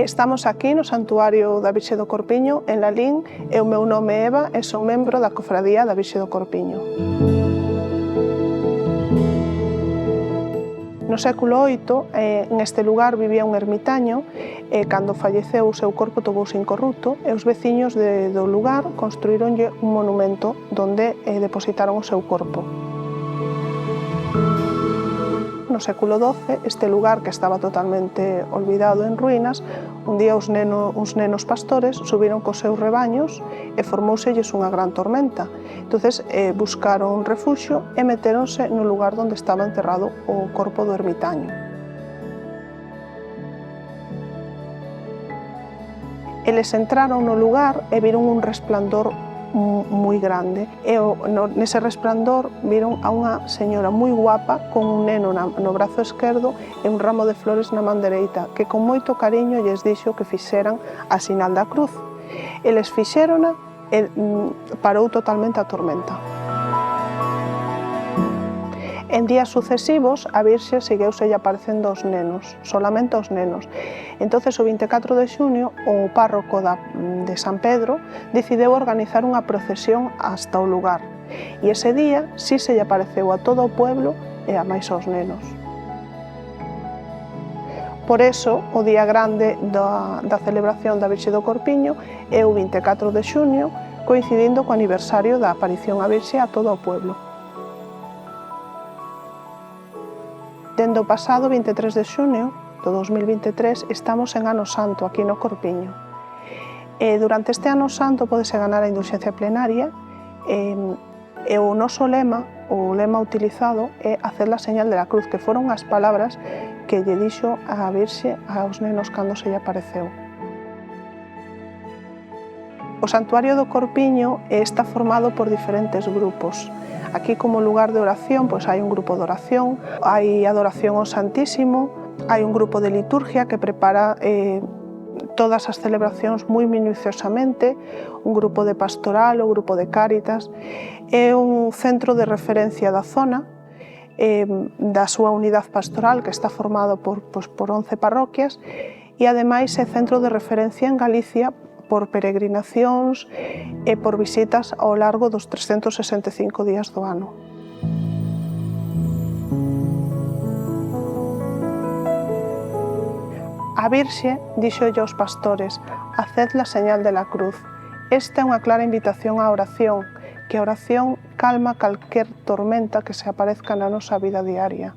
Estamos aquí no Santuario da Virxe do Corpiño, en Lalín, e o meu nome é Eva e son membro da Cofradía da Virxe do Corpiño. No século VIII, neste lugar vivía un ermitaño e cando falleceu o seu corpo togouse incorrupto e os veciños do lugar construíronlle un monumento onde depositaron o seu corpo. No século XII, este lugar, que estaba totalmente olvidado en ruínas, un día uns nenos pastores subiron cos seus rebaños e formouselles unha gran tormenta. Entonces buscaron refuxio e metéronse no lugar onde estaba enterrado o corpo do ermitaño. Eles entraron no lugar e viron un resplandor moi grande e nese resplandor viron a unha señora moi guapa con un neno no brazo esquerdo e un ramo de flores na man dereita, que con moito cariño lles dixo que fixeran a sinal da cruz. Eles fixérona e parou totalmente a tormenta. En días sucesivos, a Virxe segueuselle aparecendo aos nenos, solamente aos nenos. Entonces, o 24 de xunio, o párroco de San Pedro decidiu organizar unha procesión hasta o lugar. E ese día sí se lle apareceu a todo o pueblo e a máis aos nenos. Por eso, o día grande da celebración da Virxe do Corpiño é o 24 de xunio, coincidindo co aniversario da aparición a Virxe a todo o pueblo. Dende o pasado 23 de xunio do 2023 estamos en Ano Santo aquí no Corpiño. Durante este Ano Santo pódese ganar a indulxencia plenaria e o noso lema, o lema utilizado é hacer la señal de la cruz, que foron as palabras que lle dixo a Virxe aos nenos cando se lle apareceu. O Santuario do Corpiño está formado por diferentes grupos. Aquí, como lugar de oración, pois hai un grupo de oración, hai adoración ao Santísimo, hai un grupo de liturgia que prepara todas as celebracións moi minuciosamente, un grupo de pastoral, o grupo de Cáritas, é un centro de referencia da zona, da súa unidade pastoral, que está formado por 11 parroquias, e ademais é centro de referencia en Galicia por peregrinacións e por visitas ao largo dos 365 días do ano. A Virxe díxolle aos pastores: «Haced la señal de la cruz». Esta é unha clara invitación á oración, que a oración calma calquer tormenta que se aparezca na nosa vida diaria.